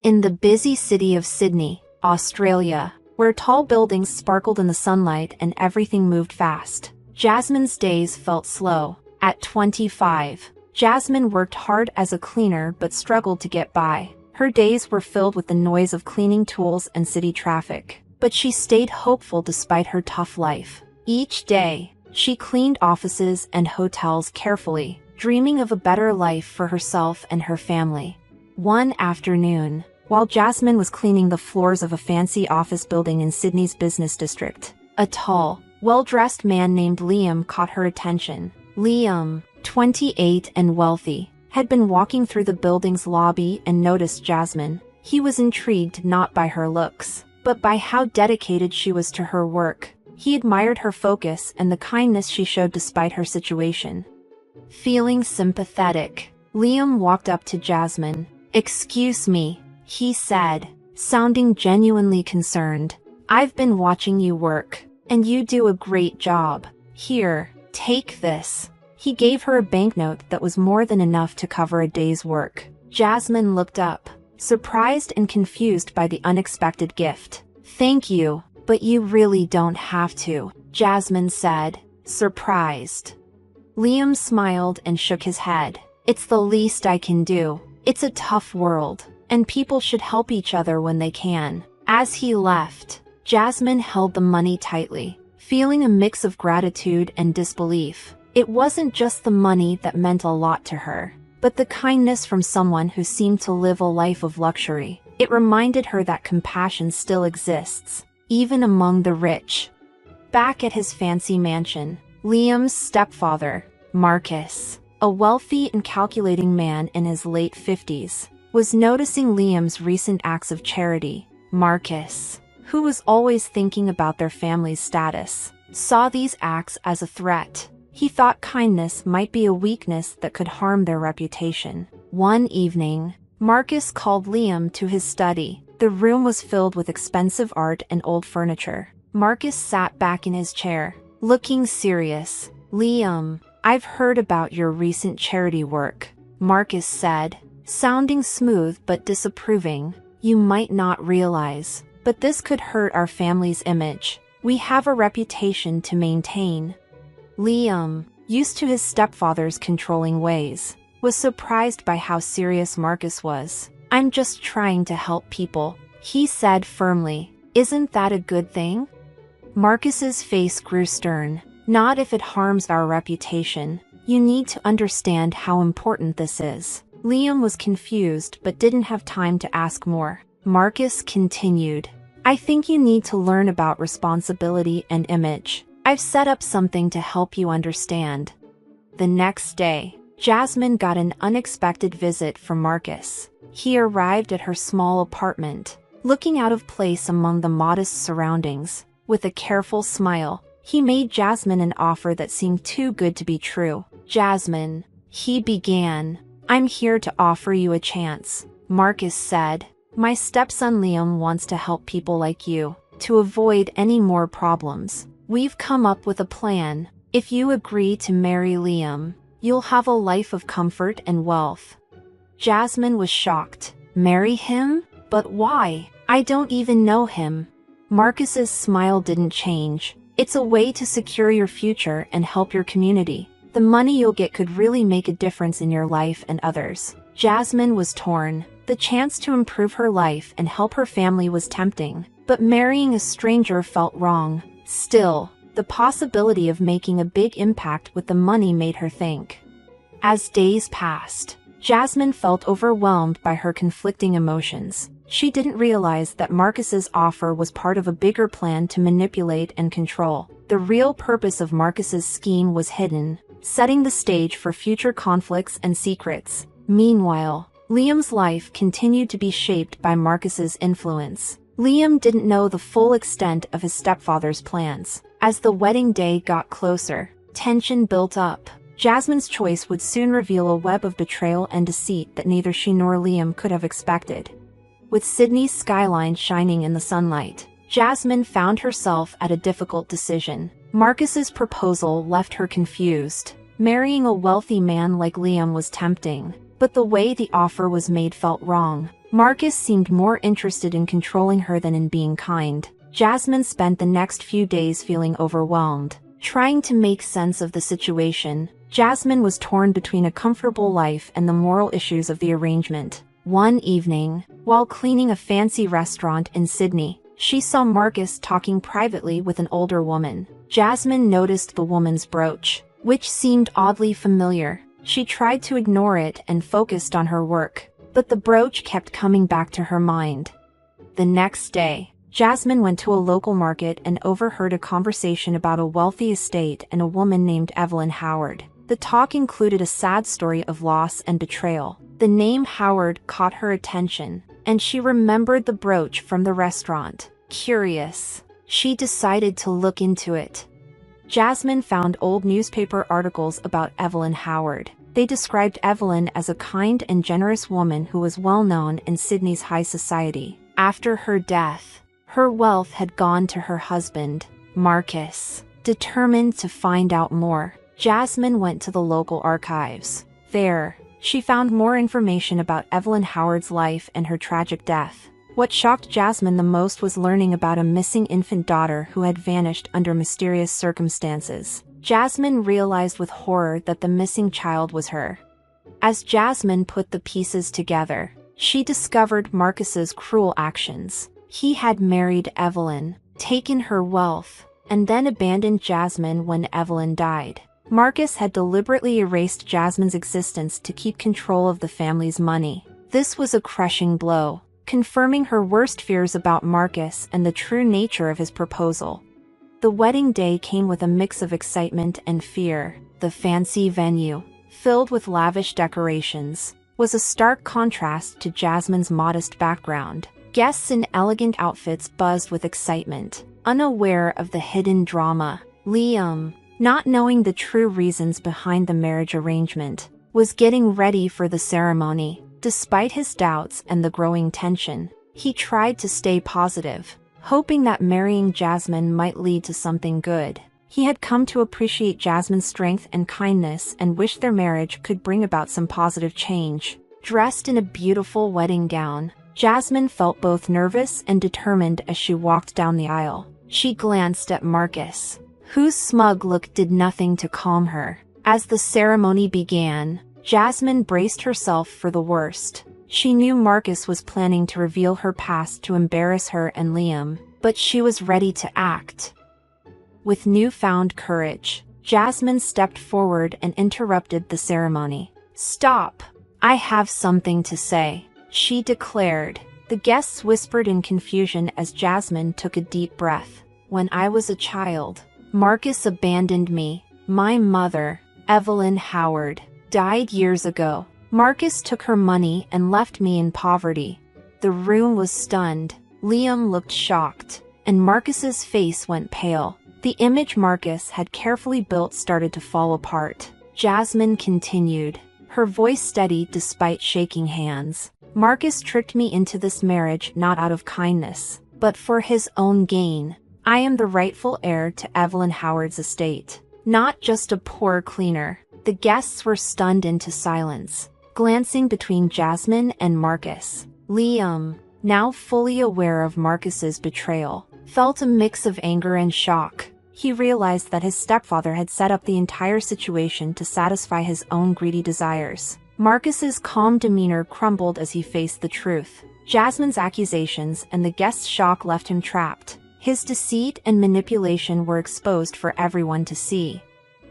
In the busy city of Sydney, Australia, where tall buildings sparkled in the sunlight and everything moved fast, Jasmine's days felt slow. At 25, Jasmine worked hard as a cleaner but struggled to get by. Her days were filled with the noise of cleaning tools and city traffic, but she stayed hopeful despite her tough life. Each day, she cleaned offices and hotels carefully, dreaming of a better life for herself and her family. One afternoon, while Jasmine was cleaning the floors of a fancy office building in Sydney's business district, a tall, well-dressed man named Liam caught her attention. Liam, 28 and wealthy, had been walking through the building's lobby and noticed Jasmine. He was intrigued not by her looks, but by how dedicated she was to her work. He admired her focus and the kindness she showed despite her situation. Feeling sympathetic, Liam walked up to Jasmine. "Excuse me," he said, sounding genuinely concerned. "I've been watching you work, and you do a great job. Here, take this." He gave her a banknote that was more than enough to cover a day's work. Jasmine looked up, surprised and confused by the unexpected gift. "Thank you, but you really don't have to," Jasmine said, surprised. Liam smiled and shook his head. "It's the least I can do. It's a tough world, and people should help each other when they can." As he left, Jasmine held the money tightly, feeling a mix of gratitude and disbelief. It wasn't just the money that meant a lot to her, but the kindness from someone who seemed to live a life of luxury. It reminded her that compassion still exists, even among the rich. Back at his fancy mansion, Liam's stepfather, Marcus, a wealthy and calculating man in his late 50s, was noticing Liam's recent acts of charity. Marcus, who was always thinking about their family's status, saw these acts as a threat. He thought kindness might be a weakness that could harm their reputation. One evening, Marcus called Liam to his study. The room was filled with expensive art and old furniture. Marcus sat back in his chair, looking serious. "Liam, I've heard about your recent charity work," Marcus said, sounding smooth but disapproving. "You might not realize, but this could hurt our family's image. We have a reputation to maintain." Liam, used to his stepfather's controlling ways, was surprised by how serious Marcus was. "I'm just trying to help people," he said firmly. "Isn't that a good thing?" Marcus's face grew stern. "Not if it harms our reputation. You need to understand how important this is." Liam was confused but didn't have time to ask more. Marcus continued, "I think you need to learn about responsibility and image. I've set up something to help you understand." The next day, Jasmine got an unexpected visit from Marcus. He arrived at her small apartment, looking out of place among the modest surroundings. With a careful smile, he made Jasmine an offer that seemed too good to be true. "Jasmine," he began, "I'm here to offer you a chance," Marcus said. "My stepson Liam wants to help people like you, to avoid any more problems. We've come up with a plan. If you agree to marry Liam, you'll have a life of comfort and wealth." Jasmine was shocked. "Marry him? But why? I don't even know him." Marcus's smile didn't change. "It's a way to secure your future and help your community. The money you'll get could really make a difference in your life and others." Jasmine was torn. The chance to improve her life and help her family was tempting, but marrying a stranger felt wrong. Still, the possibility of making a big impact with the money made her think. As days passed, Jasmine felt overwhelmed by her conflicting emotions. She didn't realize that Marcus's offer was part of a bigger plan to manipulate and control. The real purpose of Marcus's scheme was hidden, setting the stage for future conflicts and secrets. Meanwhile, Liam's life continued to be shaped by Marcus's influence. Liam didn't know the full extent of his stepfather's plans. As the wedding day got closer, tension built up. Jasmine's choice would soon reveal a web of betrayal and deceit that neither she nor Liam could have expected. With Sydney's skyline shining in the sunlight, Jasmine found herself at a difficult decision. Marcus's proposal left her confused. Marrying a wealthy man like Liam was tempting, but the way the offer was made felt wrong. Marcus seemed more interested in controlling her than in being kind. Jasmine spent the next few days feeling overwhelmed. Trying to make sense of the situation, Jasmine was torn between a comfortable life and the moral issues of the arrangement. One evening, while cleaning a fancy restaurant in Sydney, she saw Marcus talking privately with an older woman. Jasmine noticed the woman's brooch, which seemed oddly familiar. She tried to ignore it and focused on her work, but the brooch kept coming back to her mind. The next day, Jasmine went to a local market and overheard a conversation about a wealthy estate and a woman named Evelyn Howard. The talk included a sad story of loss and betrayal. The name Howard caught her attention, and she remembered the brooch from the restaurant. Curious, she decided to look into it. Jasmine found old newspaper articles about Evelyn Howard. They described Evelyn as a kind and generous woman who was well known in Sydney's high society. After her death, her wealth had gone to her husband, Marcus. Determined to find out more, Jasmine went to the local archives. There, she found more information about Evelyn Howard's life and her tragic death. What shocked Jasmine the most was learning about a missing infant daughter who had vanished under mysterious circumstances. Jasmine realized with horror that the missing child was her. As Jasmine put the pieces together, she discovered Marcus's cruel actions. He had married Evelyn, taken her wealth, and then abandoned Jasmine when Evelyn died. Marcus had deliberately erased Jasmine's existence to keep control of the family's money. This was a crushing blow, confirming her worst fears about Marcus and the true nature of his proposal. The wedding day came with a mix of excitement and fear. The fancy venue, filled with lavish decorations, was a stark contrast to Jasmine's modest background. Guests in elegant outfits buzzed with excitement, unaware of the hidden drama. Liam, not knowing the true reasons behind the marriage arrangement, was getting ready for the ceremony. Despite his doubts and the growing tension, he tried to stay positive, hoping that marrying Jasmine might lead to something good. He had come to appreciate Jasmine's strength and kindness and wished their marriage could bring about some positive change. Dressed in a beautiful wedding gown, Jasmine felt both nervous and determined as she walked down the aisle. She glanced at Marcus, whose smug look did nothing to calm her. As the ceremony began, Jasmine braced herself for the worst. She knew Marcus was planning to reveal her past to embarrass her and Liam, but she was ready to act. With newfound courage, Jasmine stepped forward and interrupted the ceremony. "Stop! I have something to say," she declared. The guests whispered in confusion as Jasmine took a deep breath. "When I was a child, Marcus abandoned me. My mother, Evelyn Howard, died years ago. Marcus took her money and left me in poverty." The room was stunned. Liam looked shocked, and Marcus's face went pale. The image Marcus had carefully built started to fall apart. Jasmine continued, her voice steady despite shaking hands. "Marcus tricked me into this marriage not out of kindness, but for his own gain. I am the rightful heir to Evelyn Howard's estate, not just a poor cleaner." The guests were stunned into silence, glancing between Jasmine and Marcus. Liam, now fully aware of Marcus's betrayal, felt a mix of anger and shock. He realized that his stepfather had set up the entire situation to satisfy his own greedy desires. Marcus's calm demeanor crumbled as he faced the truth. Jasmine's accusations and the guests' shock left him trapped. His deceit and manipulation were exposed for everyone to see.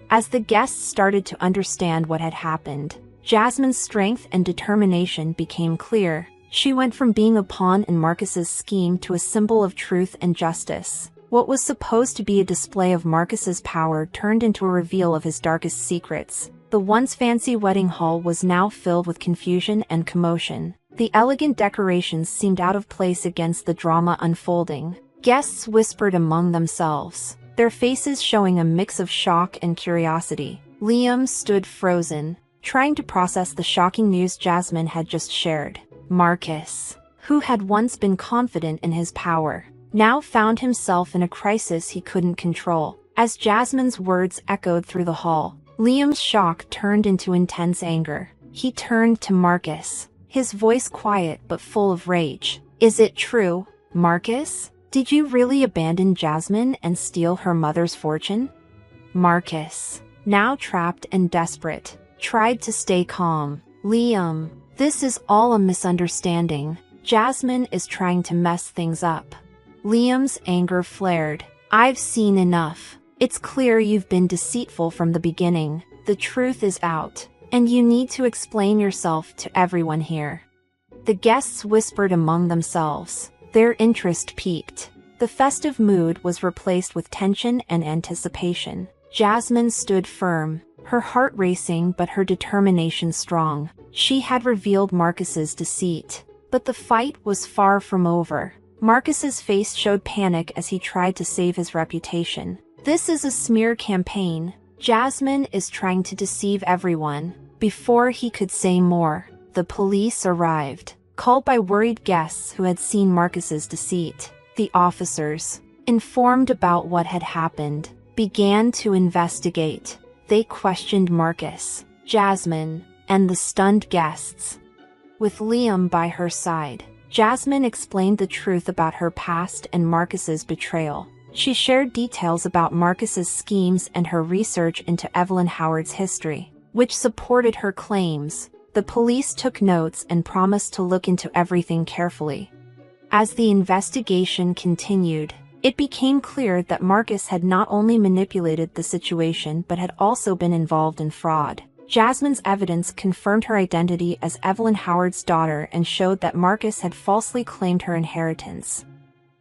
As the guests started to understand what had happened, Jasmine's strength and determination became clear. She went from being a pawn in Marcus's scheme to a symbol of truth and justice. What was supposed to be a display of Marcus's power turned into a reveal of his darkest secrets. The once fancy wedding hall was now filled with confusion and commotion. The elegant decorations seemed out of place against the drama unfolding. Guests whispered among themselves, their faces showing a mix of shock and curiosity. Liam stood frozen, trying to process the shocking news Jasmine had just shared. Marcus, who had once been confident in his power, now found himself in a crisis he couldn't control. As Jasmine's words echoed through the hall, Liam's shock turned into intense anger. He turned to Marcus, his voice quiet but full of rage. "Is it true, Marcus? Did you really abandon Jasmine and steal her mother's fortune?" Marcus, now trapped and desperate, tried to stay calm. "Liam, this is all a misunderstanding. Jasmine is trying to mess things up." Liam's anger flared. "I've seen enough. It's clear you've been deceitful from the beginning. The truth is out, and you need to explain yourself to everyone here." The guests whispered among themselves. Their interest peaked. The festive mood was replaced with tension and anticipation. Jasmine stood firm, her heart racing but her determination strong. She had revealed Marcus's deceit. But the fight was far from over. Marcus's face showed panic as he tried to save his reputation. "This is a smear campaign. Jasmine is trying to deceive everyone." Before he could say more, the police arrived, called by worried guests who had seen Marcus's deceit. The officers, informed about what had happened, began to investigate. They questioned Marcus, Jasmine, and the stunned guests. With Liam by her side, Jasmine explained the truth about her past and Marcus's betrayal. She shared details about Marcus's schemes and her research into Evelyn Howard's history, which supported her claims. The police took notes and promised to look into everything carefully. As the investigation continued, it became clear that Marcus had not only manipulated the situation but had also been involved in fraud. Jasmine's evidence confirmed her identity as Evelyn Howard's daughter and showed that Marcus had falsely claimed her inheritance.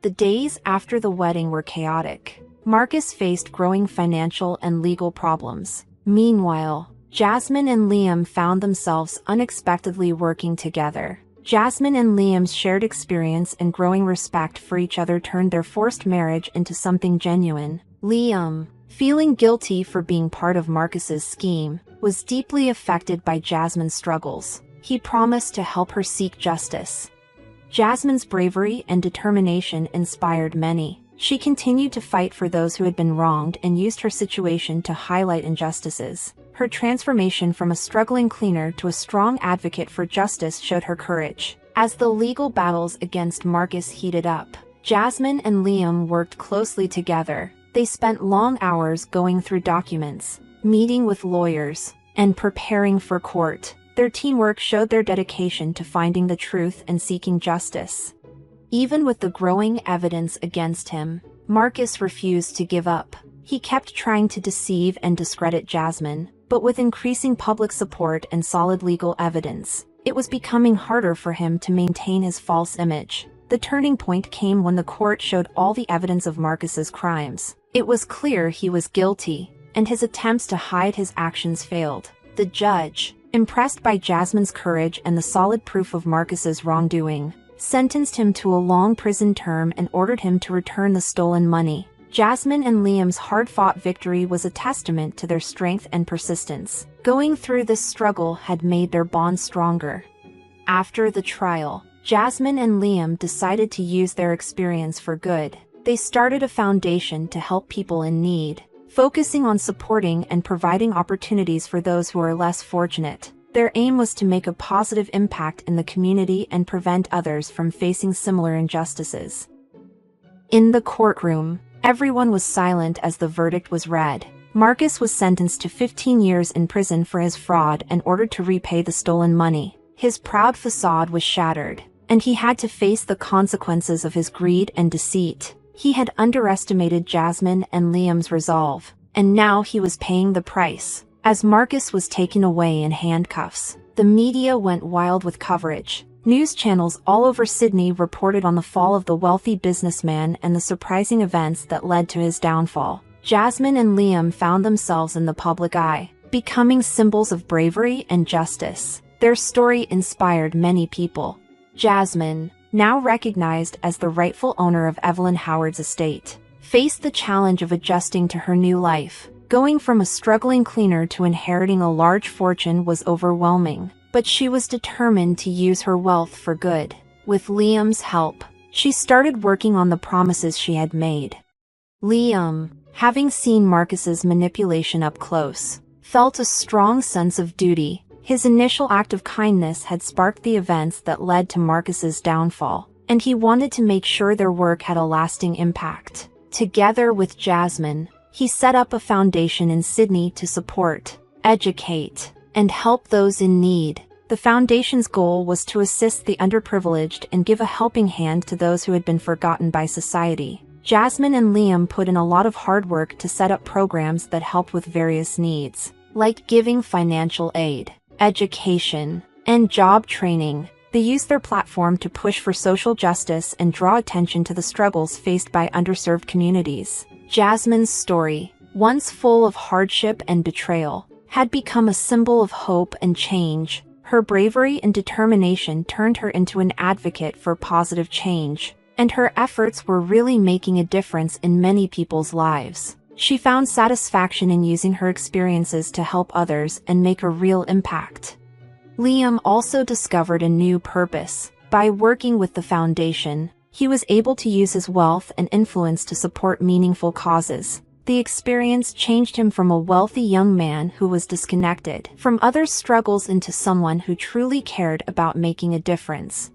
The days after the wedding were chaotic. Marcus faced growing financial and legal problems. Meanwhile, Jasmine and Liam found themselves unexpectedly working together. Jasmine and Liam's shared experience and growing respect for each other turned their forced marriage into something genuine. Liam, feeling guilty for being part of Marcus's scheme, was deeply affected by Jasmine's struggles. He promised to help her seek justice. Jasmine's bravery and determination inspired many. She continued to fight for those who had been wronged and used her situation to highlight injustices. Her transformation from a struggling cleaner to a strong advocate for justice showed her courage. As the legal battles against Marcus heated up, Jasmine and Liam worked closely together. They spent long hours going through documents, meeting with lawyers, and preparing for court. Their teamwork showed their dedication to finding the truth and seeking justice. Even with the growing evidence against him, Marcus refused to give up. He kept trying to deceive and discredit Jasmine, but with increasing public support and solid legal evidence, it was becoming harder for him to maintain his false image. The turning point came when the court showed all the evidence of Marcus's crimes. It was clear he was guilty, and his attempts to hide his actions failed. The judge, impressed by Jasmine's courage and the solid proof of Marcus's wrongdoing, sentenced him to a long prison term and ordered him to return the stolen money. Jasmine and Liam's hard-fought victory was a testament to their strength and persistence. Going through this struggle had made their bond stronger. After the trial, Jasmine and Liam decided to use their experience for good. They started a foundation to help people in need, focusing on supporting and providing opportunities for those who are less fortunate. Their aim was to make a positive impact in the community and prevent others from facing similar injustices. In the courtroom, everyone was silent as the verdict was read. Marcus was sentenced to 15 years in prison for his fraud and ordered to repay the stolen money. His proud facade was shattered, and he had to face the consequences of his greed and deceit. He had underestimated Jasmine and Liam's resolve, and now he was paying the price. As Marcus was taken away in handcuffs, the media went wild with coverage. News channels all over Sydney reported on the fall of the wealthy businessman and the surprising events that led to his downfall. Jasmine and Liam found themselves in the public eye, becoming symbols of bravery and justice. Their story inspired many people. Jasmine, now recognized as the rightful owner of Evelyn Howard's estate, faced the challenge of adjusting to her new life. Going from a struggling cleaner to inheriting a large fortune was overwhelming, but she was determined to use her wealth for good. With Liam's help, she started working on the promises she had made. Liam, having seen Marcus's manipulation up close, felt a strong sense of duty. His initial act of kindness had sparked the events that led to Marcus's downfall, and he wanted to make sure their work had a lasting impact. Together with Jasmine, he set up a foundation in Sydney to support, educate, and help those in need. The foundation's goal was to assist the underprivileged and give a helping hand to those who had been forgotten by society. Jasmine and Liam put in a lot of hard work to set up programs that helped with various needs, like giving financial aid, education, and job training. They used their platform to push for social justice and draw attention to the struggles faced by underserved communities. Jasmine's story, once full of hardship and betrayal, had become a symbol of hope and change. Her bravery and determination turned her into an advocate for positive change, and her efforts were really making a difference in many people's lives. She found satisfaction in using her experiences to help others and make a real impact. Liam also discovered a new purpose. By working with the foundation, he was able to use his wealth and influence to support meaningful causes. The experience changed him from a wealthy young man who was disconnected from others' struggles into someone who truly cared about making a difference.